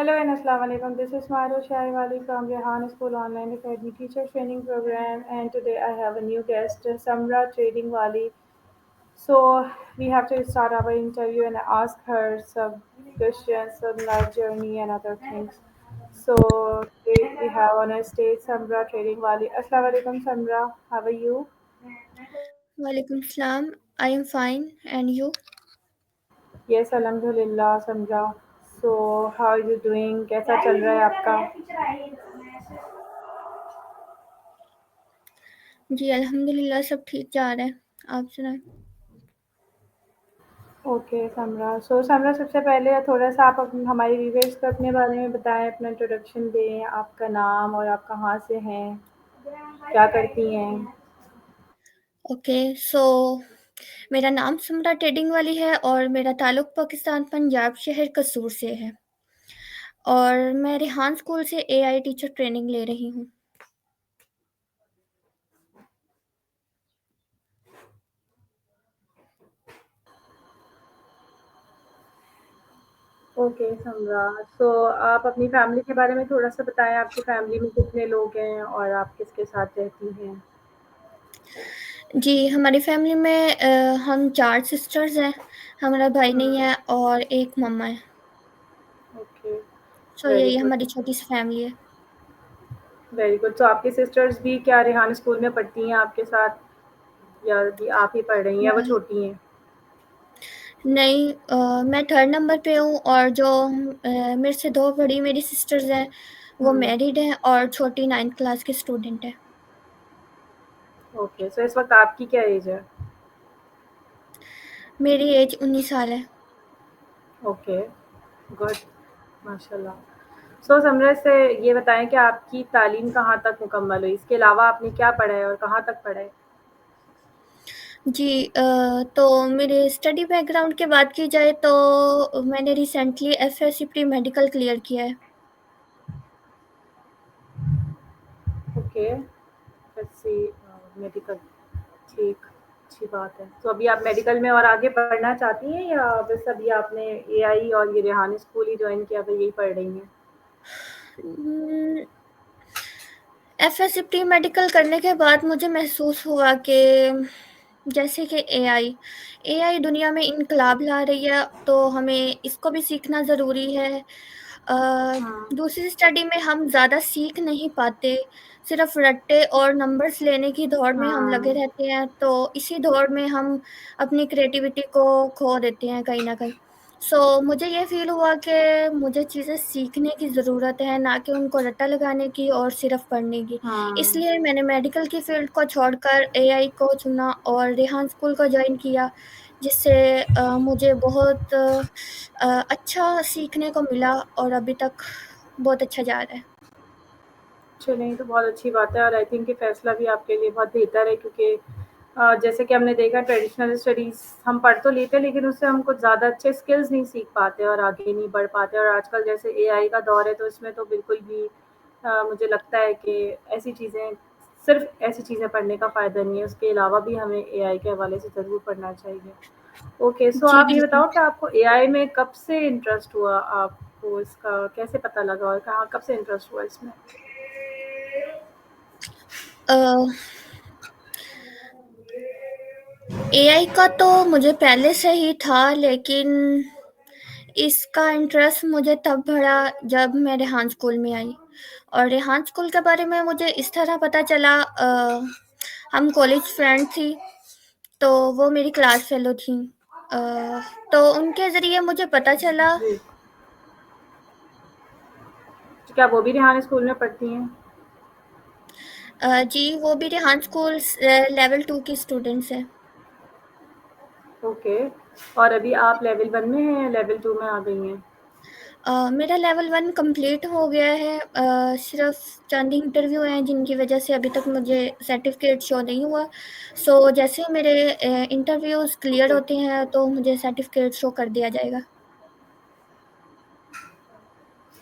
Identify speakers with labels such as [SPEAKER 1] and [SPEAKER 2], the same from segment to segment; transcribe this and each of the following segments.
[SPEAKER 1] Hello and Assalamu alaikum. This is Maru Shaiwali from Rehan School Online Academy Teacher Training Program, and today I have a new guest, Samra Trading Wali. So we have to start our interview and ask her some questions on life journey and other things. So today we have on our stage Samra Trading Wali. Assalamu alaikum, Samra. How are you?
[SPEAKER 2] Walaikum salam. I am fine. And you?
[SPEAKER 1] Yes, Alhamdulillah, Samra. So how are you doing? कैसा चल रहा है आपका?
[SPEAKER 2] जी अल्हम्दुलिल्लाह सब ठीक जा रहा है। आप सुनाएं।
[SPEAKER 1] ओके समरा। सो समरा, सबसे पहले थोड़ा-सा आप हमारे व्यूअर्स को अपने बारे में बताएँ, अपना इंट्रोडक्शन दें, आपका नाम और आप कहाँ से हैं? क्या करती हैं?
[SPEAKER 2] ओके सो मेरा नाम समरा ट्रेडिंग वाली है और मेरा ताल्लुक़ पाकिस्तान पंजाब शहर कसूर से है और मैं रेहान स्कूल से एआई टीचर ट्रेनिंग ले रही हूँ।
[SPEAKER 1] ओके समरा। सो आप अपनी फैमिली के बारे में थोड़ा-सा बताएँ, आपकी फैमिली में कितने लोग हैं और आप किसके साथ रहती हैं?
[SPEAKER 2] जी हमारी फैमिली में हम 4 सिस्टर्स हैं, हमारा भाई नहीं
[SPEAKER 1] हुँ,
[SPEAKER 2] है और एक मम्मा है।
[SPEAKER 1] ओके,
[SPEAKER 2] सो
[SPEAKER 1] वेरी
[SPEAKER 2] यही
[SPEAKER 1] गुड,
[SPEAKER 2] हमारी छोटी-सी फैमिली है।
[SPEAKER 1] Very good. सो आपकी सिस्टर्स भी क्या रेहान स्कूल में पढ़ती हैं आपके साथ या अभी आप ही पढ़ रही हैं या वो
[SPEAKER 2] नहीं,
[SPEAKER 1] छोटी हैं?
[SPEAKER 2] नहीं मैं 3rd नंबर पे हूँ और जो मेरे से 2 बड़ी मेरी सिस्टर्स हैं, वो
[SPEAKER 1] हुँ,
[SPEAKER 2] मैरिड हैं और छोटी 9th क्लास की स्टूडेंट है।
[SPEAKER 1] ओके। सो इस वक़्त आपकी क्या एज है?
[SPEAKER 2] मेरी एज 19 साल है।
[SPEAKER 1] ओके, गुड, माशाल्लाह। सो समरा से ये बताएँ कि आपकी तालीम कहाँ तक मुकम्मल हुई? इसके अलावा आपने क्या पढ़ा है और कहाँ तक पढ़ा है?
[SPEAKER 2] जी तो मेरे स्टडी बैकग्राउंड की बात की जाए तो मैंने recently FSc pre medical clear किया है।
[SPEAKER 1] ओके, लेट्स सी मेडिकल, ठीक, अच्छी बात है। तो अभी आप मेडिकल में और आगे पढ़ना चाहती हैं या बस अभी आपने एआई और ये रेहान स्कूल ही जॉइन किया, तो यही पढ़ रही हैं?
[SPEAKER 2] उम, एफएससी प्री मेडिकल करने के बाद मुझे महसूस हुआ कि जैसे कि एआई दुनिया में इनकलाब ला रही है, तो हमें इसको भी सीखना ज़रूरी है। अ,
[SPEAKER 1] हाँ,
[SPEAKER 2] दूसरी स्टडी में हम ज़्यादा सीख नहीं पाते, सिर्फ़ रट्टे और नंबर्स लेने की दौड़ में हम लगे
[SPEAKER 1] हाँ,
[SPEAKER 2] रहते हैं, तो इसी दौड़ में हम अपनी क्रिएटिविटी को खो देते हैं कहीं न कहीं। सो मुझे ये फ़ील हुआ कि मुझे चीज़ें सीखने की ज़रूरत है, ना कि उनको रट्टा लगाने की और सिर्फ़ पढ़ने की।
[SPEAKER 1] हाँ।
[SPEAKER 2] इसलिए मैंने मेडिकल की फ़ील्ड को छोड़कर एआई को चुना और रेहान स्कूल को जॉइन किया, जिससे मुझे बहुत अच्छा सीखने को मिला और अभी तक बहुत अच्छा जा रहा है।
[SPEAKER 1] चलिए, तो बहुत अच्छी बात है और आई थिंक ये फ़ैसला भी आपके लिए बहुत बेहतर है क्योंकि जैसे कि हमने देखा ट्रेडिशनल स्टडीज़ हम पढ़ तो लेते हैं लेकिन उससे हम कुछ ज़्यादा अच्छे स्किल्स नहीं सीख पाते और आगे नहीं बढ़ पाते और आजकल जैसे एआई का दौर है तो इसमें तो बिल्कुल भी मुझे लगता है कि ऐसी चीज़ें सिर्फ़ ऐसी चीज़ें पढ़ने का फ़ायदा नहीं है, उसके अलावा भी हमें एआई के हवाले से ज़रूर पढ़ना चाहिए। ओके, सो
[SPEAKER 2] जी,
[SPEAKER 1] आप ये
[SPEAKER 2] बिल्कुल।
[SPEAKER 1] बताओ कि आपको एआई में कब से इंटरेस्ट हुआ? आपको इसका कैसे पता लगा और कहाँ कब से इंटरेस्ट हुआ इसमें?
[SPEAKER 2] अ, एआई का तो मुझे पहले से ही था, लेकिन इसका इंटरेस्ट मुझे तब बढ़ा जब मैं रेहान स्कूल में आई और रेहान स्कूल के बारे में मुझे इस तरह पता चला। हम कॉलेज फ्रेंड थी, तो वो मेरी क्लास फेलो थी। अ, तो उनके ज़रिए मुझे पता चला।
[SPEAKER 1] जी। क्या वो भी रेहान स्कूल में पढ़ती हैं?
[SPEAKER 2] जी वो भी रेहान स्कूल लेवल 2 की स्टूडेंट्स है।
[SPEAKER 1] ओके, और अभी आप लेवल 1 में हैं या लेवल 2 में आ गई हैं?
[SPEAKER 2] मेरा लेवल 1 कंप्लीट हो गया है। सिर्फ चंद इंटरव्यू हैं जिनकी वजह से अभी तक मुझे सर्टिफिकेट शो नहीं हुआ। सो जैसे ही मेरे इंटरव्यूज़ क्लियर
[SPEAKER 1] ओके,
[SPEAKER 2] होते हैं तो मुझे सर्टिफिकेट शो कर दिया जाएगा।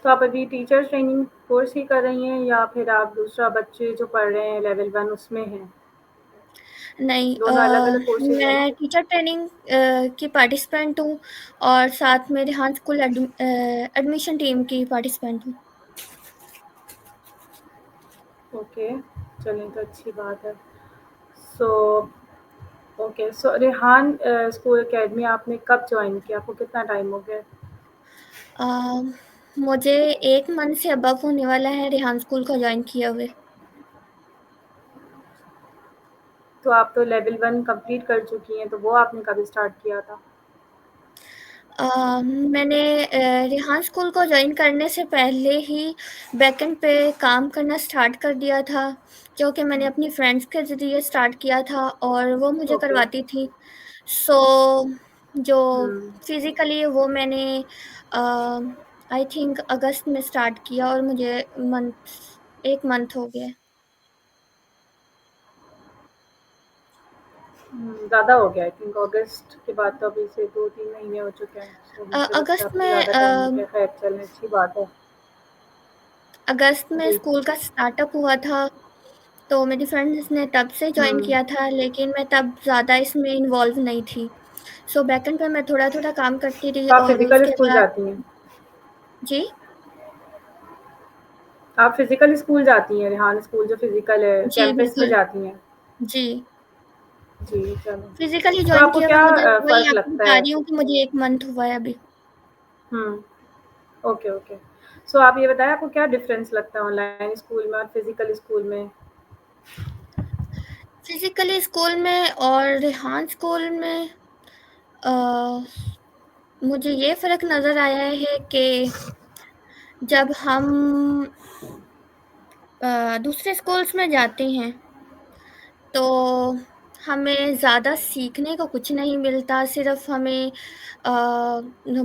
[SPEAKER 1] तो आप अभी टीचर ट्रेनिंग कोर्स ही कर रही हैं या फिर आप दूसरा बच्चे जो पढ़ रहे हैं लेवल 1 उसमें हैं?
[SPEAKER 2] नहीं,
[SPEAKER 1] दोनों अलग-अलग कोर्सेज़ हैं ना?
[SPEAKER 2] मैं टीचर ट्रेनिंग की पार्टिसिपेंट हूँ और साथ में रेहान स्कूल एडमिशन टीम की पार्टिसिपेंट हूँ।
[SPEAKER 1] ओके, चलिए तो अच्छी बात है। सो ओके, सो रेहान स्कूल अकेडमी आपने कब जॉइन किया? आपको कितना टाइम हो गया है?
[SPEAKER 2] अ, मुझे 1 मंथ से अबव होने वाला है रेहान स्कूल को जॉइन किए हुए।
[SPEAKER 1] तो आप तो लेवल 1 कंप्लीट कर चुकी हैं, तो वो आपने कब स्टार्ट किया था?
[SPEAKER 2] अ, मैंने रेहान स्कूल को जॉइन करने से पहले ही बैकएंड पे काम करना स्टार्ट कर दिया था, जो कि मैंने अपनी फ्रेंड्स के ज़रिए स्टार्ट किया था और वो मुझे
[SPEAKER 1] ओके।
[SPEAKER 2] करवाती थी। सो जो
[SPEAKER 1] हुँ।
[SPEAKER 2] फिज़िकली वो मैंने अ, आई थिंक अगस्त में स्टार्ट किया और मुझे मंथ 1 मंथ हो गया है।
[SPEAKER 1] ज़्यादा हो गया आई थिंक अगस्त के बाद तो अभी से 2-3 महीने हो चुके हैं। सो मुझे लगता है
[SPEAKER 2] अगस्त
[SPEAKER 1] आपको
[SPEAKER 2] में
[SPEAKER 1] ज़्यादा टाइम हो गया। खैर चलें अच्छी बात है।
[SPEAKER 2] अगस्त में
[SPEAKER 1] जी।
[SPEAKER 2] स्कूल का स्टार्टअप हुआ था, तो मेरी फ्रेंड्स ने तब से जॉइन
[SPEAKER 1] हुँ।
[SPEAKER 2] किया था, लेकिन मैं तब ज़्यादा इसमें इन्वॉल्व नहीं थी। सो बैकएंड पे मैं थोड़ा-थोड़ा काम करती रही
[SPEAKER 1] तो आप
[SPEAKER 2] और
[SPEAKER 1] फिज़िकल
[SPEAKER 2] उसके
[SPEAKER 1] स्कूल
[SPEAKER 2] बाद
[SPEAKER 1] जाती हैं?
[SPEAKER 2] जी?
[SPEAKER 1] आप फिज़िकल स्कूल जाती हैं, रेहान स्कूल जो फिज़िकल है,
[SPEAKER 2] जी,
[SPEAKER 1] कैंपस में
[SPEAKER 2] बिल्कुल।
[SPEAKER 1] जाती हैं?
[SPEAKER 2] जी,
[SPEAKER 1] जी, चलो।
[SPEAKER 2] फिज़िकली
[SPEAKER 1] तो
[SPEAKER 2] जॉइन
[SPEAKER 1] आपको
[SPEAKER 2] किए हुए
[SPEAKER 1] क्या
[SPEAKER 2] मुझे वही
[SPEAKER 1] फ़र्क
[SPEAKER 2] आपको
[SPEAKER 1] लगता
[SPEAKER 2] बता
[SPEAKER 1] है?
[SPEAKER 2] रही हूँ कि मुझे 1 मंथ हुआ है अभी।
[SPEAKER 1] हुँ, ओके, ओके। सो आप ये बताएँ आपको क्या डिफ़रेंस लगता है ऑनलाइन स्कूल में और फिज़िकल स्कूल में?
[SPEAKER 2] फिज़िकली स्कूल में और रेहान स्कूल में अ, मुझे ये फ़र्क नज़र आया है कि जब हम दूसरे स्कूल्स में जाते हैं तो हमें ज़्यादा सीखने को कुछ नहीं मिलता, सिर्फ़ हमें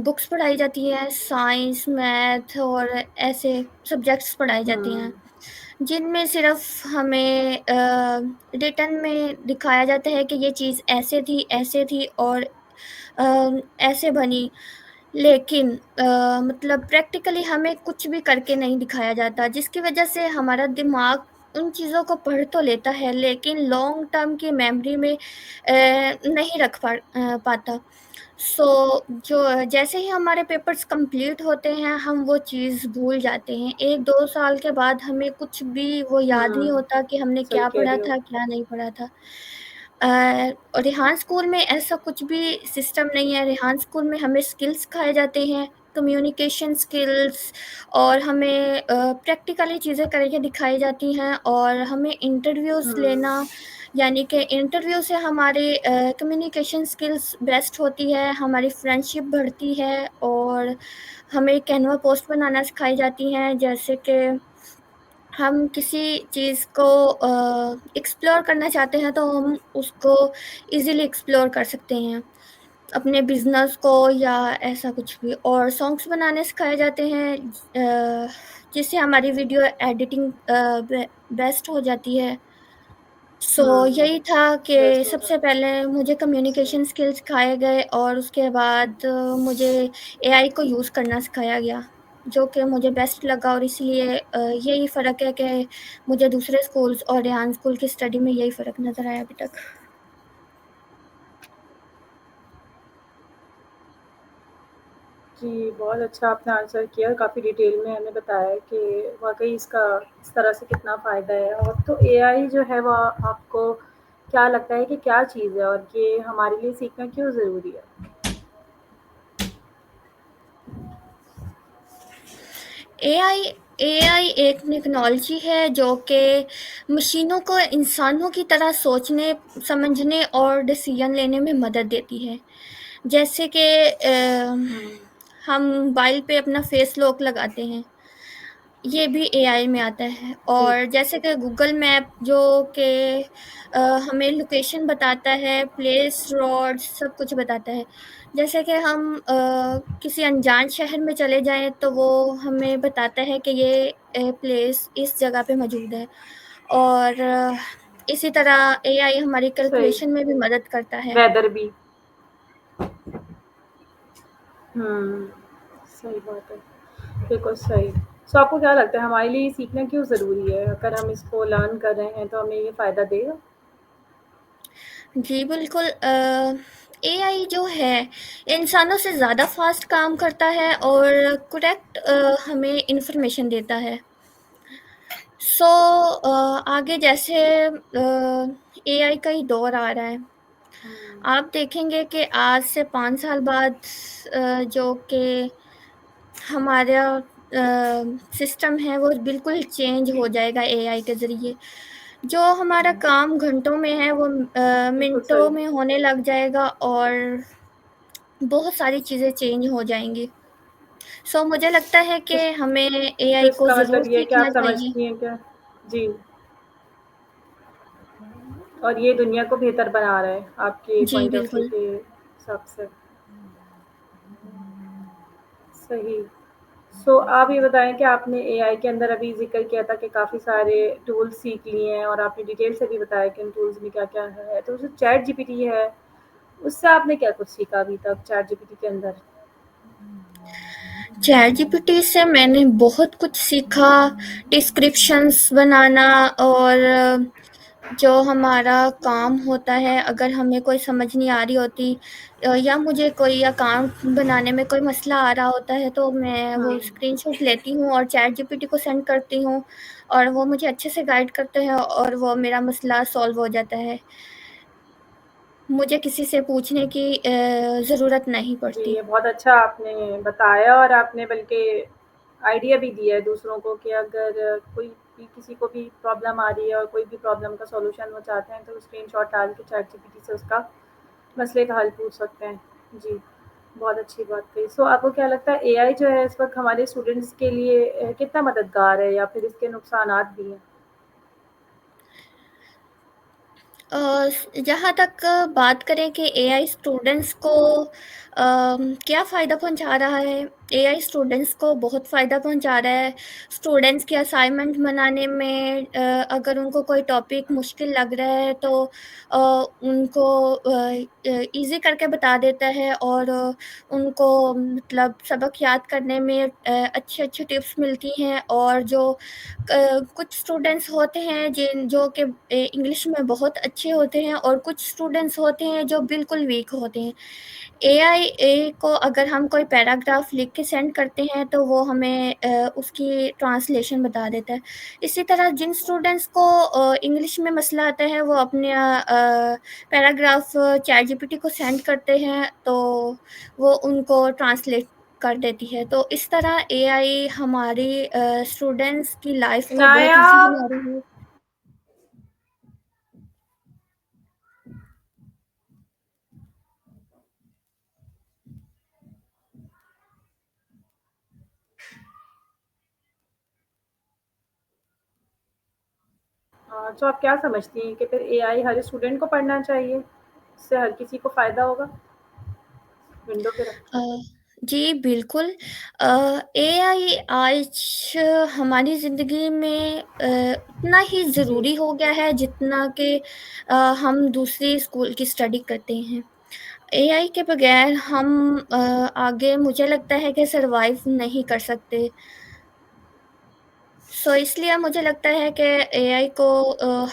[SPEAKER 2] बुक्स पढ़ाई जाती हैं, साइंस, मैथ और ऐसे सब्जेक्ट्स पढ़ाए जाते
[SPEAKER 1] हुँ,
[SPEAKER 2] हैं, जिनमें सिर्फ़ हमें रिटन में दिखाया जाता है कि ये चीज़ ऐसे थी और ऐसे बनी। लेकिन मतलब प्रैक्टिकली हमें कुछ भी करके नहीं दिखाया जाता, जिसकी वजह से हमारा दिमाग उन चीज़ों को पढ़ तो लेता है, लेकिन लॉन्ग टर्म की मेमोरी में नहीं रख पाता। सो जो जैसे ही हमारे पेपर्स कंप्लीट होते हैं, हम वो चीज़ भूल जाते हैं। 1-2 साल के बाद हमें कुछ भी वो याद नहीं
[SPEAKER 1] हुँ,
[SPEAKER 2] होता कि हमने
[SPEAKER 1] सही
[SPEAKER 2] क्या
[SPEAKER 1] कह
[SPEAKER 2] पढ़ा
[SPEAKER 1] रही हो।
[SPEAKER 2] था, क्या नहीं पढ़ा था। और रेहान स्कूल में ऐसा कुछ भी सिस्टम नहीं है। रेहान स्कूल में हमें स्किल्स सिखाए जाते हैं, कम्युनिकेशन स्किल्स और हमें प्रैक्टिकली चीज़ें करके दिखाई जाती हैं और हमें इंटरव्यूज़
[SPEAKER 1] हुँ,
[SPEAKER 2] लेना यानी कि इंटरव्यू से हमारी कम्युनिकेशन स्किल्स बेस्ट होती है, हमारी फ्रेंडशिप बढ़ती है और हमें कैनवा पोस्ट बनाना सिखाई जाती हैं, जैसे कि हम किसी चीज़ को एक्सप्लोर करना चाहते हैं, तो हम उसको ईज़िली एक्सप्लोर कर सकते हैं, अपने बिज़नेस को या ऐसा कुछ भी। और सॉन्ग्स बनाने सिखाए जाते हैं जिससे हमारी वीडियो एडिटिंग बेस्ट हो जाती है। सो
[SPEAKER 1] हुँ,
[SPEAKER 2] यही था कि
[SPEAKER 1] बेस्ट हो
[SPEAKER 2] सबसे
[SPEAKER 1] जाता
[SPEAKER 2] पहले मुझे
[SPEAKER 1] है। सही।
[SPEAKER 2] कम्युनिकेशन स्किल्स सिखाए गए और उसके बाद मुझे एआई को यूज़ करना सिखाया गया, जो कि मुझे बेस्ट लगा और इसलिए यही फ़र्क है कि मुझे दूसरे स्कूल्स और रेहान स्कूल की स्टडी में यही फ़र्क नज़र आया अभी तक।
[SPEAKER 1] जी, बहुत अच्छा आपने आंसर किया, काफ़ी डिटेल में हमें बताया कि वाक़ई इसका इस तरह से कितना फ़ायदा है। और तो एआई जो है वो आपको क्या लगता है कि क्या चीज़ है और ये हमारे लिए सीखना क्यों ज़रूरी है?
[SPEAKER 2] एआई एआई एक टेक्नोलॉजी है जो कि मशीनों को इंसानों की तरह सोचने, समझने और डिसीजन लेने में मदद देती है। जैसे कि
[SPEAKER 1] हुँ,
[SPEAKER 2] हम मोबाइल पे अपना फेस लॉक लगाते हैं, ये भी एआई में आता है।
[SPEAKER 1] जी।
[SPEAKER 2] और जैसे कि गूगल मैप जो कि हमें लोकेशन बताता है, प्लेस, रोड्स सब कुछ बताता है। जैसे कि हम किसी अनजान शहर में चले जाएँ तो वो हमें बताता है कि ये प्लेस इस जगह पे मौजूद है। और इसी तरह एआई हमारी
[SPEAKER 1] सही,
[SPEAKER 2] कैलकुलेशन में भी मदद करता है।
[SPEAKER 1] वेदर भी। हुँ, सही बात है, बिल्कुल सही। सो आपको क्या लगता है हमारे लिए ये सीखना क्यों ज़रूरी है? अगर हम इसको लर्न कर रहे हैं तो हमें ये फ़ायदा देगा?
[SPEAKER 2] जी, बिल्कुल एआई जो है, इंसानों से ज़्यादा फ़ास्ट काम करता है और करेक्ट हमें इन्फॉर्मेशन देता है। सो आगे जैसे एआई का ही दौर आ रहा है।
[SPEAKER 1] हुँ,
[SPEAKER 2] आप देखेंगे कि आज से 5 साल बाद जो कि हमारा सिस्टम है वो बिल्कुल चेंज हो जाएगा एआई के ज़रिए। जो हमारा
[SPEAKER 1] हुँ,
[SPEAKER 2] काम घंटों में है वो
[SPEAKER 1] बिल्कुल
[SPEAKER 2] मिनटों
[SPEAKER 1] सही।
[SPEAKER 2] में होने लग जाएगा और बहुत सारी चीज़ें चेंज हो जाएँगी। सो मुझे लगता है
[SPEAKER 1] तो
[SPEAKER 2] कि हमें
[SPEAKER 1] तो
[SPEAKER 2] एआई को
[SPEAKER 1] इसका
[SPEAKER 2] ज़रूर
[SPEAKER 1] मतलब ये है कि आप
[SPEAKER 2] सीखना चाहिए।
[SPEAKER 1] समझती हैं क्या? जी, और ये दुनिया को बेहतर बना रहा है, आपके
[SPEAKER 2] जी,
[SPEAKER 1] पॉइंट ऑफ व्यू
[SPEAKER 2] बिल्कुल।
[SPEAKER 1] के हिसाब से। सही। सो आप ये बताएँ कि आपने एआई के अंदर अभी ज़िक्र किया था कि काफ़ी सारे टूल्स सीख लिए हैं और आपने डिटेल से भी बताया कि उन टूल्स में क्या-क्या है। तो जो चैट जीपीटी है, उससे आपने क्या कुछ सीखा अभी तक चैट जीपीटी के अंदर?
[SPEAKER 2] चैटजीपीटी से मैंने बहुत कुछ सीखा, डिस्क्रिप्शंस बनाना और जो हमारा काम होता है, अगर हमें कोई समझ नहीं आ रही होती या मुझे कोई अकाउंट बनाने में कोई मसला आ रहा होता है, तो मैं वो
[SPEAKER 1] हुँ।
[SPEAKER 2] स्क्रीनशॉट लेती हूँ और चैटजीपीटी को सेंड करती हूँ और वो मुझे अच्छे से गाइड करते हैं और वो मेरा मसला सॉल्व हो जाता है। मुझे किसी से पूछने की ज़रूरत नहीं
[SPEAKER 1] जी,
[SPEAKER 2] पड़ती।
[SPEAKER 1] ये बहुत अच्छा आपने बताया और आपने बल्कि आइडिया भी दिया है दूसरों को कि अगर कोई भी किसी को भी प्रॉब्लम आ रही है और कोई भी प्रॉब्लम का सॉल्यूशन वो चाहते हैं, तो वो स्क्रीनशॉट डाल के चैट जीपीटी से उसका मसले का हल पूछ सकते हैं। जी, बहुत अच्छी बात कही। सो आपको क्या लगता है एआई जो है इस वक़्त हमारे स्टूडेंट्स के लिए कितना मददगार है या फिर इसके नुकसानात भी हैं?
[SPEAKER 2] जहाँ तक बात करें कि एआई स्टूडेंट्स को क्या फ़ायदा पहुँचा रहा है, एआई स्टूडेंट्स को बहुत फ़ायदा पहुँचा रहा है। स्टूडेंट्स की असाइनमेंट बनाने में अगर उनको कोई टॉपिक मुश्किल लग रहा है तो उनको ईज़ी करके बता देता है और उनको मतलब सबक याद करने में अच्छी-अच्छी टिप्स मिलती हैं और जो कुछ स्टूडेंट्स होते हैं जो कि इंग्लिश में बहुत अच्छे होते हैं और कुछ स्टूडेंट्स होते हैं जो बिल्कुल वीक होते हैं। एआई को अगर हम कोई पैराग्राफ लिख के सेंड करते हैं तो वो हमें उसकी ट्रांसलेशन बता देता है। इसी तरह जिन स्टूडेंट्स को इंग्लिश में मसला आता है वो अपने पैराग्राफ चैटजीपीटी को सेंड करते हैं तो वो उनको ट्रांसलेट कर देती है। तो इस तरह एआई हमारी स्टूडेंट्स की लाइफ को बहुत
[SPEAKER 1] इनाया
[SPEAKER 2] ईज़ी बना रही है।
[SPEAKER 1] तो आप क्या समझती हैं कि फिर एआई हर स्टूडेंट को पढ़ना चाहिए? इससे हर किसी को फ़ायदा होगा? विंडो पे रख
[SPEAKER 2] अ, जी, बिल्कुल। एआई आज हमारी ज़िंदगी में उतना ही
[SPEAKER 1] जी।
[SPEAKER 2] ज़रूरी हो गया है जितना कि हम दूसरी स्कूल की स्टडी करते हैं। एआई के बगैर हम आगे मुझे लगता है कि सर्वाइव नहीं कर सकते। सो इसलिए मुझे लगता है कि एआई को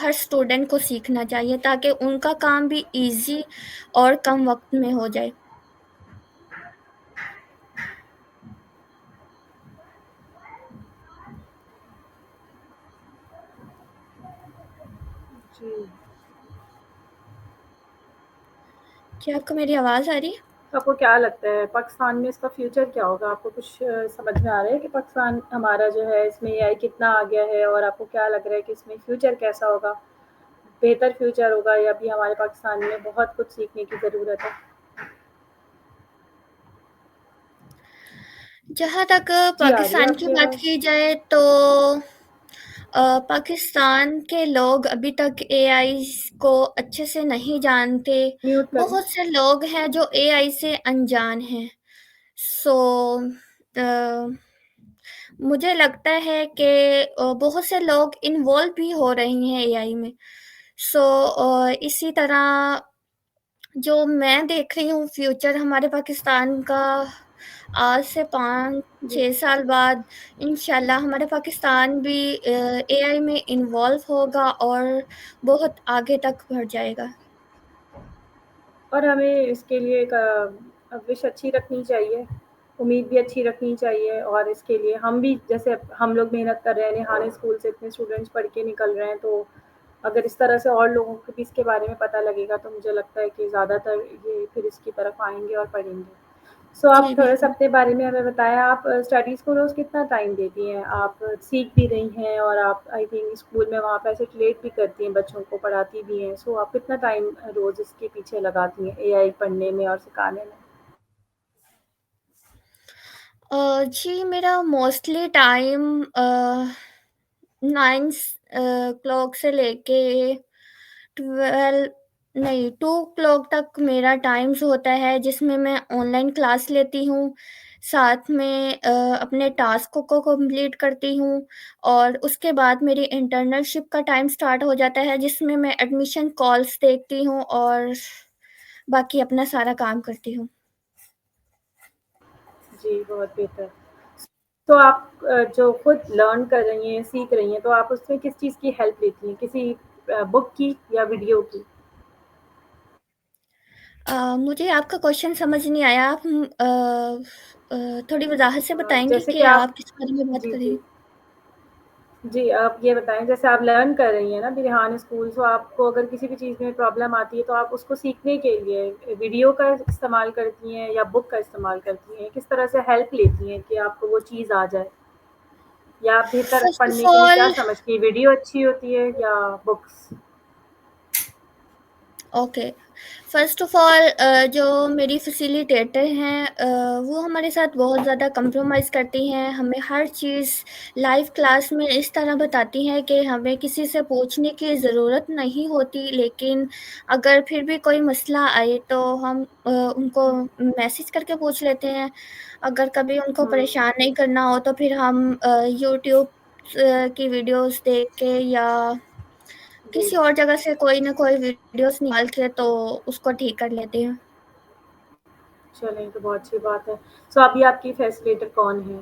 [SPEAKER 2] हर स्टूडेंट को सीखना चाहिए ताकि उनका काम भी ईज़ी और कम वक़्त में हो जाए।
[SPEAKER 1] जी।
[SPEAKER 2] क्या आपको मेरी आवाज़ आ रही है?
[SPEAKER 1] तो आपको क्या लगता है पाकिस्तान में इसका फ्यूचर क्या होगा? आपको कुछ समझ में आ रहा है कि पाकिस्तान हमारा जो है इसमें एआई कितना आ गया है और आपको क्या लग रहा है कि इसमें फ्यूचर कैसा होगा? बेहतर फ्यूचर होगा या अभी हमारे पाकिस्तान में बहुत कुछ सीखने की ज़रूरत है?
[SPEAKER 2] जहाँ तक
[SPEAKER 1] जी, आ रही है
[SPEAKER 2] पाकिस्तान की
[SPEAKER 1] आपकी
[SPEAKER 2] बात
[SPEAKER 1] आवाज़।
[SPEAKER 2] की जाए तो पाकिस्तान के लोग अभी तक एआई को अच्छे से नहीं जानते।
[SPEAKER 1] म्यूट करें।
[SPEAKER 2] बहुत से लोग हैं जो एआई से अनजान हैं। सो अ, मुझे लगता है कि बहुत से लोग इन्वॉल्व भी हो रहे हैं एआई में। सो इसी तरह जो मैं देख रही हूँ फ्यूचर हमारे पाकिस्तान का आज से
[SPEAKER 1] जी।
[SPEAKER 2] 5-6 साल बाद इंशाल्लाह हमारा पाकिस्तान भी एआई में इन्वॉल्व होगा और बहुत आगे तक बढ़ जाएगा।
[SPEAKER 1] और हमें इसके लिए एक विश अच्छी रखनी चाहिए, उम्मीद भी अच्छी रखनी चाहिए और इसके लिए हम भी जैसे हम लोग मेहनत कर रहे हैं, निहाने स्कूल से इतने स्टूडेंट्स पढ़ के निकल रहे हैं, तो अगर इस तरह से और लोगों को भी इसके बारे में पता लगेगा तो मुझे लगता है कि ज़्यादातर ये फिर इसकी तरफ आएँगे और पढ़ेंगे। सो आप
[SPEAKER 2] जी,
[SPEAKER 1] थोड़ा-सा
[SPEAKER 2] बिल्कुल।
[SPEAKER 1] अपने बारे में हमें बताएँ, आप स्टडीज़ को रोज़ कितना टाइम देती हैं? आप सीख भी रही हैं और आप आई थिंक स्कूल में वहाँ फैसिलिटेट भी करती हैं, बच्चों को पढ़ाती भी हैं। सो आप कितना टाइम रोज़ इसके पीछे लगाती हैं एआई पढ़ने में और सिखाने में?
[SPEAKER 2] जी, मेरा मोस्टली टाइम 9 क्लॉक से लेके 12 नहीं 2 क्लॉक तक मेरा टाइम्स होता है, जिसमें मैं ऑनलाइन क्लास लेती हूँ, साथ में अपने टास्कों को कंप्लीट करती हूँ और उसके बाद मेरी इंटर्नशिप का टाइम स्टार्ट हो जाता है, जिसमें मैं एडमिशन कॉल्स देखती हूँ और बाकी अपना सारा काम करती हूँ।
[SPEAKER 1] जी, बहुत बेहतर। तो आप जो खुद लर्न कर रही हैं, सीख रही हैं, तो आप उसमें किस चीज़ की हेल्प लेती हैं? किसी बुक की या वीडियो की?
[SPEAKER 2] मुझे आपका क्वेश्चन समझ नहीं आया। आप थोड़ी वज़ाहत से बताएँगी
[SPEAKER 1] जैसे
[SPEAKER 2] कि
[SPEAKER 1] कि आप
[SPEAKER 2] आप किस बारे में बात
[SPEAKER 1] जी,
[SPEAKER 2] कर रही
[SPEAKER 1] जी।
[SPEAKER 2] हैं?
[SPEAKER 1] जी, आप ये बताएँ जैसे आप लर्न कर रही हैं ना बिरहान स्कूल, तो आपको अगर किसी भी चीज़ में प्रॉब्लम आती है तो आप उसको सीखने के लिए वीडियो का इस्तेमाल करती हैं या बुक का इस्तेमाल करती हैं? किस तरह से हेल्प लेती हैं कि आपको वो चीज़ आ जाए? या आप बेहतर
[SPEAKER 2] फ़र्स्ट ऑफ़
[SPEAKER 1] पढ़ने के लिए क्या
[SPEAKER 2] ऑल
[SPEAKER 1] समझती हैं, वीडियो अच्छी होती है या books?
[SPEAKER 2] Okay. First of all जो मेरी फ़ैसिलिटेटर हैं वो हमारे साथ बहुत ज़्यादा कंप्रोमाइज़ करती हैं। हमें हर चीज़ लाइव क्लास में इस तरह बताती हैं कि हमें किसी से पूछने की ज़रूरत नहीं होती, लेकिन अगर फिर भी कोई मसला आए तो हम उनको मैसेज करके पूछ लेते हैं। अगर कभी उनको
[SPEAKER 1] हुँ,
[SPEAKER 2] परेशान नहीं करना हो तो फिर हम यूट्यूब की वीडियोज़ देख के या
[SPEAKER 1] जी।
[SPEAKER 2] किसी और जगह से कोई ना कोई वीडियोज़ निकाल के तो उसको ठीक कर लेते हैं।
[SPEAKER 1] चलें, ये तो बहुत अच्छी बात है। सो अभी आपकी फैसिलिटेटर कौन है?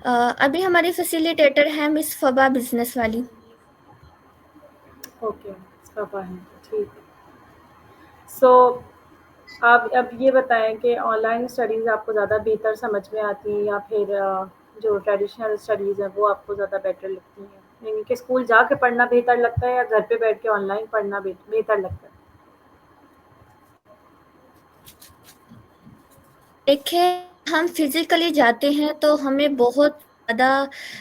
[SPEAKER 2] अ, अभी हमारी फैसिलिटेटर हैं मिस फ़बा बिज़नेस वाली।
[SPEAKER 1] ओके, पापा हैं, ठीक है। सो आप अब ये बताएँ कि ऑनलाइन स्टडीज़ आपको ज़्यादा बेहतर समझ में आती हैं या फिर जो ट्रेडिशनल स्टडीज़ हैं वो आपको ज़्यादा बेटर लगती हैं? यानी कि स्कूल जाके पढ़ना बेहतर लगता है या घर पे बैठ के ऑनलाइन पढ़ना बेहतर लगता है?
[SPEAKER 2] देखिए, हम फ़िज़िकली जाते हैं तो हमें बहुत ज़्यादा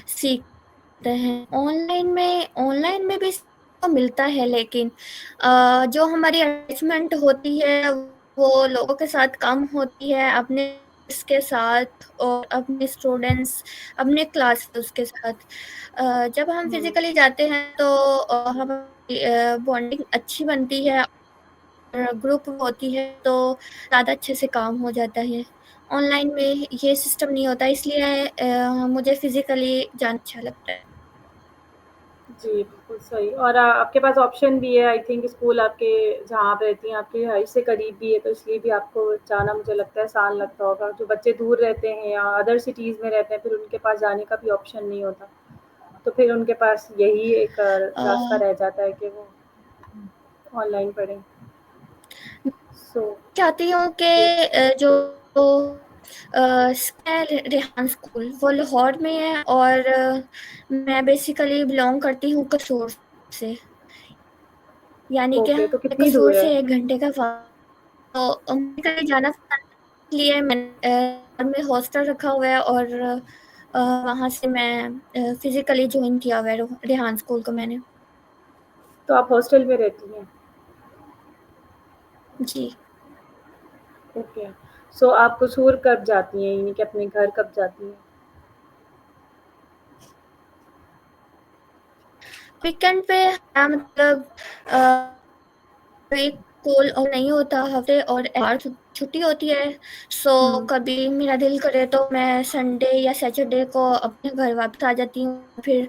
[SPEAKER 2] सीखते हैं। ऑनलाइन में भी सीखने को मिलता है, लेकिन जो हमारी अटैचमेंट होती है वो लोगों के साथ कम होती है, अपने के साथ और अपने स्टूडेंट्स, अपने क्लासेस के साथ। जब हम
[SPEAKER 1] हुँ,
[SPEAKER 2] फ़िज़िकली जाते हैं तो हमारी बॉन्डिंग अच्छी बनती है और ग्रुप होती है तो ज़्यादा अच्छे से काम हो जाता है। ऑनलाइन में ये सिस्टम नहीं होता, इसलिए मुझे फ़िज़िकली जाना अच्छा लगता है।
[SPEAKER 1] जी, बिल्कुल सही और आपके पास ऑप्शन भी है आई थिंक स्कूल आपके जहाँ आप रहती हैं आपकी रिहाइश से करीब भी है, तो इसलिए भी आपको जाना मुझे लगता है आसान लगता होगा। जो बच्चे दूर रहते हैं या अदर सिटीज़ में रहते हैं, फिर उनके पास जाने का भी ऑप्शन नहीं होता। तो फिर उनके पास यही एक
[SPEAKER 2] अ,
[SPEAKER 1] रास्ता रह जाता है कि वो ऑनलाइन पढ़ें। सो
[SPEAKER 2] चाहती हूँ कि
[SPEAKER 1] जी,
[SPEAKER 2] जो है रेहान स्कूल वो लाहौर में है और मैं बेसिकली बिलॉन्ग करती हूँ कसोर से, यानी कि
[SPEAKER 1] ओके, तो कितनी
[SPEAKER 2] कसोर
[SPEAKER 1] दूर है?
[SPEAKER 2] से 1 घंटे का तो मुझे कहीं जाना था, इसलिए मैंने में हॉस्टल रखा हुआ है और वहाँ से मैं फिज़िकली जॉइन किया हुआ है रेहान स्कूल को मैंने।
[SPEAKER 1] तो आप हॉस्टल में रहती हैं?
[SPEAKER 2] जी।
[SPEAKER 1] ओके। सो आप कसूर कब जाती हैं? यानी कि अपने घर कब जाती हैं?
[SPEAKER 2] वीकेंड पे मतलब अ, एक स्कूल और नहीं होता हफ्ते और एतवार छुट्टी होती है, सो
[SPEAKER 1] हुँ,
[SPEAKER 2] कभी मेरा दिल करे तो मैं संडे या सैटरडे को अपने घर वापस आ जाती हूँ। फिर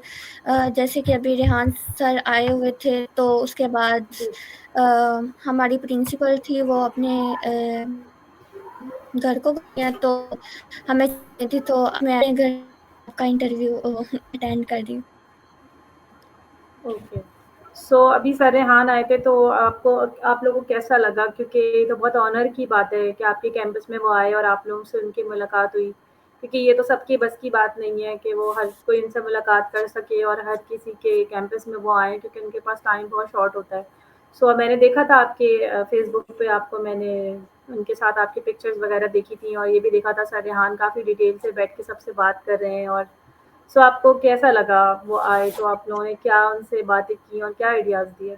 [SPEAKER 2] जैसे कि अभी रेहान सर आए हुए थे तो उसके बाद
[SPEAKER 1] जी।
[SPEAKER 2] अ, हमारी प्रिंसिपल थी वो अपने घर को गई हैं, तो हमें चाहिए थी तो मैं अपने घर का इंटरव्यू अटेंड कर रही हूँ।
[SPEAKER 1] ओके। अभी सर रेहान आए थे, तो आपको आप लोगों को कैसा लगा? क्योंकि ये तो बहुत ऑनर की बात है कि आपके कैंपस में वो आए और आप लोगों से उनकी मुलाकात हुई। क्योंकि ये तो सबकी बस की बात नहीं है कि वो हर कोई इनसे मुलाकात कर सके और हर किसी के कैंपस में वो आएँ, क्योंकि उनके पास टाइम बहुत शॉर्ट होता है। मैंने देखा था आपके फ़ेसबुक पे, आपको मैंने उनके साथ आपकी पिक्चर्स वगैरह देखी थी, और ये भी देखा था सर रेहान काफ़ी डिटेल से बैठ के सबसे बात कर रहे हैं। और आपको कैसा लगा वो आए तो? आप लोगों ने क्या उनसे बातें की और क्या आइडियाज़ दिए?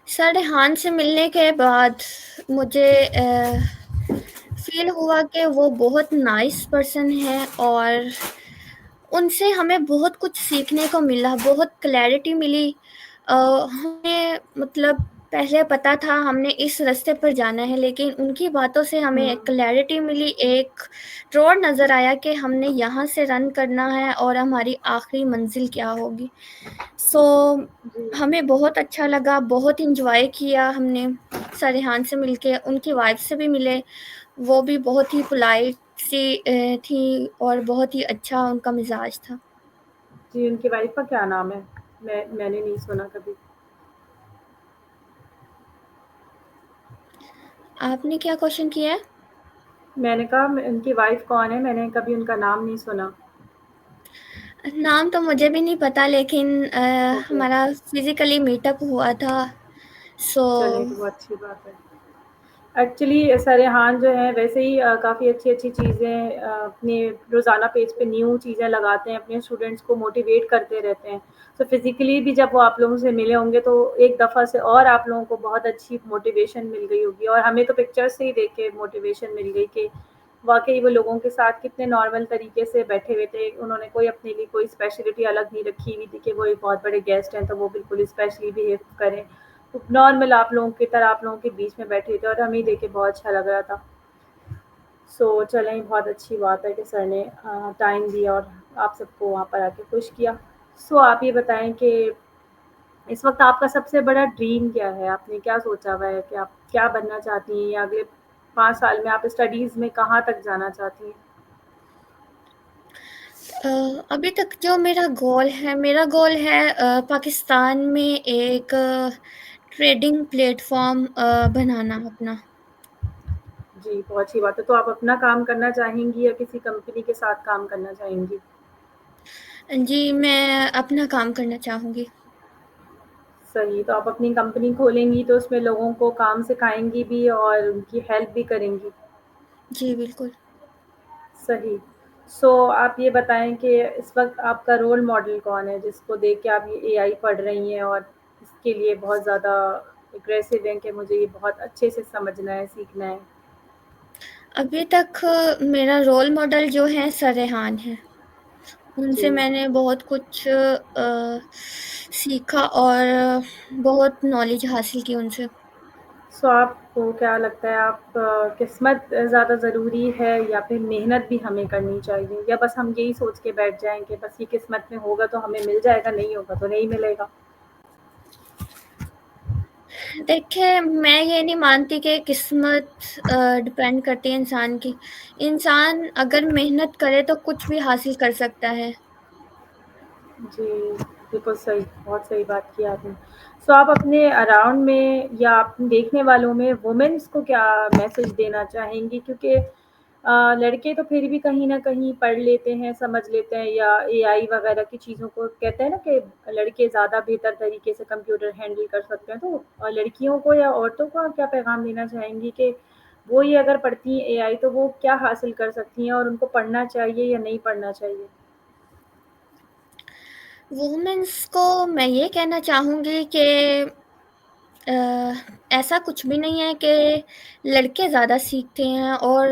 [SPEAKER 2] सर रेहान से मिलने के बाद मुझे फ़ील हुआ कि वो बहुत नाइस पर्सन है और उनसे हमें बहुत कुछ सीखने को मिला, बहुत क्लैरिटी मिली। हमें मतलब पहले पता था हमने इस रास्ते पर जाना है, लेकिन उनकी बातों से हमें एक
[SPEAKER 1] हुँ,
[SPEAKER 2] क्लैरिटी मिली, एक रोड नज़र आया कि हमने यहाँ से रन करना है और हमारी आखिरी मंजिल क्या होगी। सो
[SPEAKER 1] जी।
[SPEAKER 2] हमें बहुत अच्छा लगा, बहुत एन्जॉय किया हमने सरेहान से मिलके, उनकी वाइफ से भी मिले। वो भी बहुत ही पोलाइट सी थी और बहुत ही अच्छा उनका मिज़ाज था।
[SPEAKER 1] जी, उनकी वाइफ़ का क्या नाम है? मैंने नहीं सुना कभी।
[SPEAKER 2] आपने क्या क्वेश्चन किया है?
[SPEAKER 1] मैंने कहा उनकी वाइफ़ कौन है? मैंने कभी उनका नाम नहीं सुना।
[SPEAKER 2] नाम तो मुझे भी नहीं पता, लेकिन
[SPEAKER 1] ओके,
[SPEAKER 2] हमारा फिज़िकली मीटअप हुआ था। सो
[SPEAKER 1] चलिए तो बहुत अच्छी बात है। एक्चुअली सरहान जो है वैसे ही काफ़ी अच्छी-अच्छी चीज़ें अपने रोज़ाना पेज पे न्यू चीज़ें लगाते हैं, अपने स्टूडेंट्स को मोटिवेट करते रहते हैं। फिज़िकली भी जब वो आप लोगों से मिले होंगे तो एक दफ़ा से और आप लोगों को बहुत अच्छी मोटिवेशन मिल गई होगी, और हमें तो पिक्चर्स से ही देख के मोटिवेशन मिल गई कि वाक़ई वो लोगों के साथ कितने नॉर्मल तरीके से बैठे हुए थे। उन्होंने कोई अपने लिए कोई स्पेशलिटी अलग नहीं रखी हुई थी कि वो एक बहुत बड़े गेस्ट हैं तो वो बिल्कुल स्पेशली बिहेव करें। नॉर्मल आप लोगों की तरह आप लोगों के बीच में बैठे थे, और हमें देख के बहुत अच्छा लग रहा था। चलें, बहुत अच्छी बात है कि सर ने टाइम दिया और आप सबको वहाँ पर आके खुश किया। आप ये बताएँ कि इस वक़्त आपका सबसे बड़ा ड्रीम क्या है? आपने क्या सोचा हुआ है कि आप क्या बनना चाहती हैं, या अगले 5 साल में आप स्टडीज़ में कहाँ तक जाना चाहती हैं?
[SPEAKER 2] अ, अभी तक जो मेरा गोल है पाकिस्तान में एक ट्रेडिंग प्लेटफ़ॉर्म बनाना अपना।
[SPEAKER 1] जी, बहुत अच्छी बात है। तो आप अपना काम करना चाहेंगी या किसी कंपनी के साथ काम करना चाहेंगी?
[SPEAKER 2] जी, मैं अपना काम करना चाहूँगी।
[SPEAKER 1] सही, तो आप अपनी कंपनी खोलेंगी तो उसमें लोगों को काम सिखाएँगी भी और उनकी हेल्प भी करेंगी।
[SPEAKER 2] जी, बिल्कुल।
[SPEAKER 1] सही। आप ये बताएँ कि इस वक़्त आपका रोल मॉडल कौन है, जिसको देख के आप ये एआई पढ़ रही हैं और इसके लिए बहुत ज़्यादा एग्रेसिव हैं कि मुझे ये बहुत अच्छे से समझना है, सीखना है?
[SPEAKER 2] अभी तक मेरा रोल मॉडल जो है सरेहान है।
[SPEAKER 1] जी।
[SPEAKER 2] उनसे मैंने बहुत कुछ सीखा और बहुत नॉलेज हासिल की उनसे।
[SPEAKER 1] आपको क्या लगता है, आप किस्मत ज़्यादा ज़रूरी है या फिर मेहनत भी हमें करनी चाहिए? या बस हम यही सोच के बैठ जाएँ कि बस ये किस्मत में होगा तो हमें मिल जाएगा, नहीं होगा तो नहीं मिलेगा?
[SPEAKER 2] देखिए, मैं ये नहीं मानती कि किस्मत डिपेंड करती है इंसान की। इंसान अगर मेहनत करे तो कुछ भी हासिल कर सकता है।
[SPEAKER 1] जी, बिल्कुल सही, बहुत सही बात की आपने। आप अपने अराउंड में या आप देखने वालों में वुमेन्स को क्या मैसेज देना चाहेंगी? क्योंकि लड़के तो फिर भी कहीं न कहीं पढ़ लेते हैं, समझ लेते हैं, या एआई वगैरह की चीज़ों को कहते हैं ना कि लड़के ज़्यादा बेहतर तरीके से कंप्यूटर हैंडल कर सकते हैं। तो लड़कियों को या औरतों को आप क्या पैगाम देना चाहेंगी कि वो ये अगर पढ़ती हैं एआई तो वो क्या हासिल कर सकती हैं, और उनको पढ़ना चाहिए या नहीं पढ़ना चाहिए?
[SPEAKER 2] वुमेन्स को मैं ये कहना चाहूँगी कि अ, ऐसा कुछ भी नहीं है कि लड़के ज़्यादा सीखते हैं और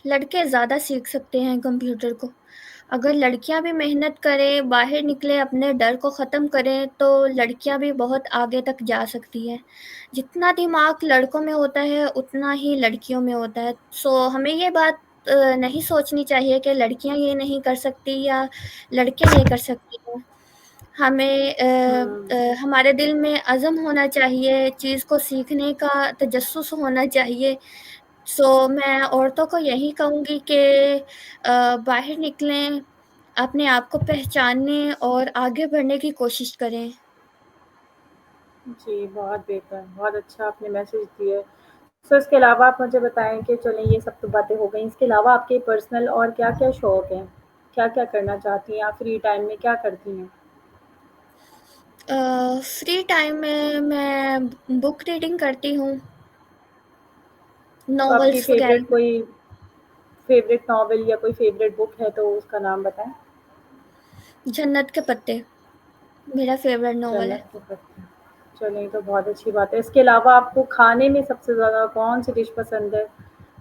[SPEAKER 2] लड़के ज़्यादा सीख सकते हैं कंप्यूटर को। अगर लड़कियां भी मेहनत करें, बाहर निकले, अपने डर को ख़त्म करें, तो लड़कियां भी बहुत आगे तक जा सकती हैं। जितना दिमाग लड़कों में होता है, उतना ही लड़कियों में होता है। हमें ये बात नहीं सोचनी चाहिए कि लड़कियां ये नहीं कर सकती या लड़के नहीं कर सकते हैं। हमें
[SPEAKER 1] हुँ।
[SPEAKER 2] हमारे दिल में अज़्म होना चाहिए, चीज़ को सीखने का तजस्सुस होना चाहिए। मैं औरतों को यही कहूँगी कि बाहर निकलें, अपने आप को पहचानने और आगे बढ़ने की कोशिश करें।
[SPEAKER 1] जी, बहुत बेहतर, बहुत अच्छा आपने मैसेज दिया है। सो इसके अलावा आप मुझे बताएँ कि चलें ये सब तो बातें हो गई, इसके अलावा आपके पर्सनल और क्या-क्या शौक हैं? क्या-क्या करना चाहती हैं आप फ्री टाइम में क्या करती हैं?
[SPEAKER 2] फ्री टाइम में मैं बुक रीडिंग करती हूँ,
[SPEAKER 1] तो आपकी
[SPEAKER 2] नॉवेल्स वगैरह।
[SPEAKER 1] फ़ेवरेट नॉवेल या कोई फ़ेवरेट बुक है तो उसका नाम बताएँ?
[SPEAKER 2] जन्नत के पत्ते मेरा फ़ेवरेट नॉवल है।
[SPEAKER 1] जन्नत के पत्ते। चलिए, ये तो बहुत अच्छी बात है। इसके अलावा आपको खाने में सबसे ज़्यादा कौन-सी डिश पसंद है?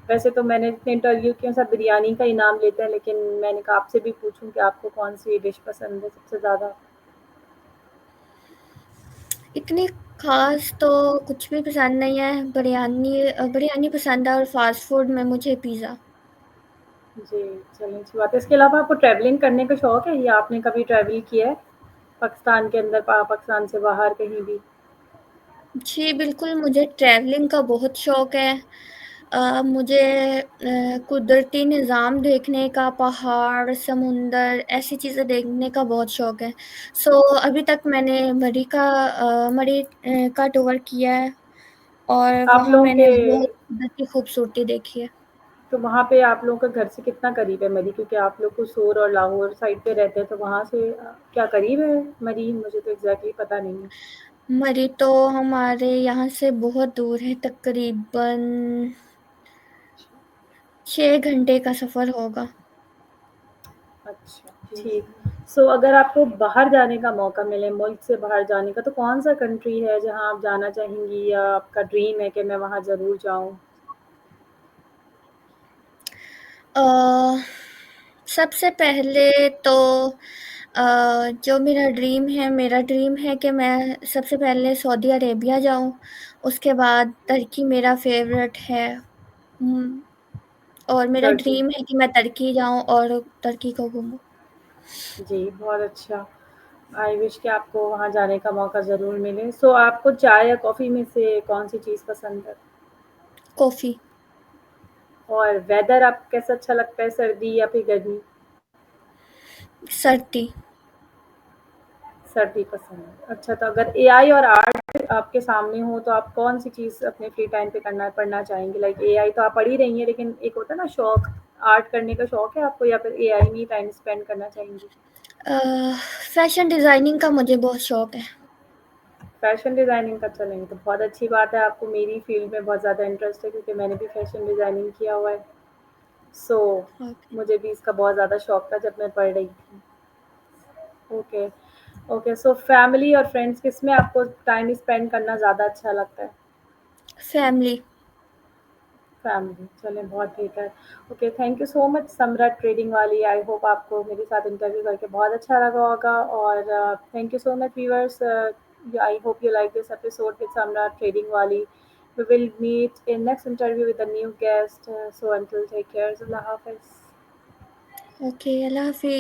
[SPEAKER 1] वैसे तो मैंने जितने इंटरव्यू किए हैं सब बिरयानी का ही नाम लेते हैं, लेकिन मैंने कहा आपसे भी पूछूँ कि आपको कौन-सी डिश पसंद है सबसे ज़्यादा?
[SPEAKER 2] इतनी ख़ास तो कुछ भी पसंद नहीं है, बिरयानी पसंद है और फ़ास्ट फूड में मुझे पिज़्ज़ा।
[SPEAKER 1] जी, चलिए अच्छी बात है। इसके अलावा आपको ट्रैवलिंग करने का शौक है या आपने कभी ट्रैवल किया है? पाकिस्तान के अंदर पाकिस्तान से बाहर कहीं भी?
[SPEAKER 2] जी, बिल्कुल मुझे ट्रैवलिंग का बहुत शौक है। मुझे कुदरती निज़ाम देखने का, पहाड़, समुंदर ऐसी चीज़ें देखने का बहुत शौक है। सो अभी तक मैंने मरी का टूर किया है और
[SPEAKER 1] आप
[SPEAKER 2] वहाँ
[SPEAKER 1] लोगों के
[SPEAKER 2] मैंने बहुत कुदरती खूबसूरती देखी है।
[SPEAKER 1] तो वहाँ पे आप लोगों का घर से कितना करीब है मरी? क्योंकि आप लोग कुसूर और लाहौर साइड पे रहते हैं, तो वहाँ से क्या करीब है मरी? मुझे तो एग्ज़ैक्टली पता नहीं है।
[SPEAKER 2] मरी तो हमारे यहाँ से बहुत दूर है, तकरीबन 6 घंटे का सफ़र होगा।
[SPEAKER 1] अच्छा, ठीक। सो अगर आपको बाहर जाने का मौका मिले, मुल्क से बाहर जाने का, तो कौन-सा कंट्री है जहाँ आप जाना चाहेंगी या आपका ड्रीम है कि मैं वहाँ ज़रूर जाऊँ?
[SPEAKER 2] अ, सबसे पहले तो मेरा ड्रीम है कि मैं सबसे पहले सऊदी अरेबिया जाऊँ, उसके बाद तुर्की मेरा फ़ेवरेट है। हुँ, और मेरा
[SPEAKER 1] टर्की।
[SPEAKER 2] ड्रीम है कि मैं तुर्की जाऊँ और तुर्की को घूमूँ।
[SPEAKER 1] जी, बहुत अच्छा। आई विश कि आपको वहाँ जाने का मौका ज़रूर मिले। सो आपको चाय या कॉफ़ी में से कौन-सी चीज़ पसंद है?
[SPEAKER 2] कॉफ़ी।
[SPEAKER 1] और वेदर आपको कैसा अच्छा लगता है, सर्दी या फिर गर्मी?
[SPEAKER 2] सर्दी।
[SPEAKER 1] सर्दी पसंद है। अच्छा, तो अगर एआई और आर्ट आपके सामने हो तो आप कौन-सी चीज़ अपने फ्री टाइम पे करना पढ़ना चाहेंगी? लाइक एआई तो आप पढ़ ही रही हैं, लेकिन एक होता है ना शौक, आर्ट करने का शौक है आपको या फिर एआई में ही टाइम स्पेंड करना चाहेंगी?
[SPEAKER 2] अ, फ़ैशन डिज़ाइनिंग का मुझे बहुत शौक है।
[SPEAKER 1] फैशन डिज़ाइनिंग का चलेंगे तो बहुत अच्छी बात है, आपको मेरी फ़ील्ड में बहुत ज़्यादा इंटरेस्ट है क्योंकि मैंने भी फैशन डिज़ाइनिंग किया हुआ है। So
[SPEAKER 2] okay.
[SPEAKER 1] मुझे भी इसका बहुत ज़्यादा शौक था जब मैं पढ़ रही थी। Okay, okay. सो फैमिली और फ्रेंड्स किसमें आपको टाइम स्पेंड करना ज़्यादा अच्छा लगता है?
[SPEAKER 2] फैमिली।
[SPEAKER 1] फैमिली, चलें बहुत ठीक है। Okay, thank you so much Samra trading वाली। आई होप आपको मेरे साथ इंटरव्यू करके बहुत अच्छा लगा होगा और thank you so much viewers. I hope you like this episode with Samra Trading Wali. We will meet in next interview with a new guest. So until take care, Allah Hafiz.
[SPEAKER 2] Okay, अल्लाह हाफ़िज़।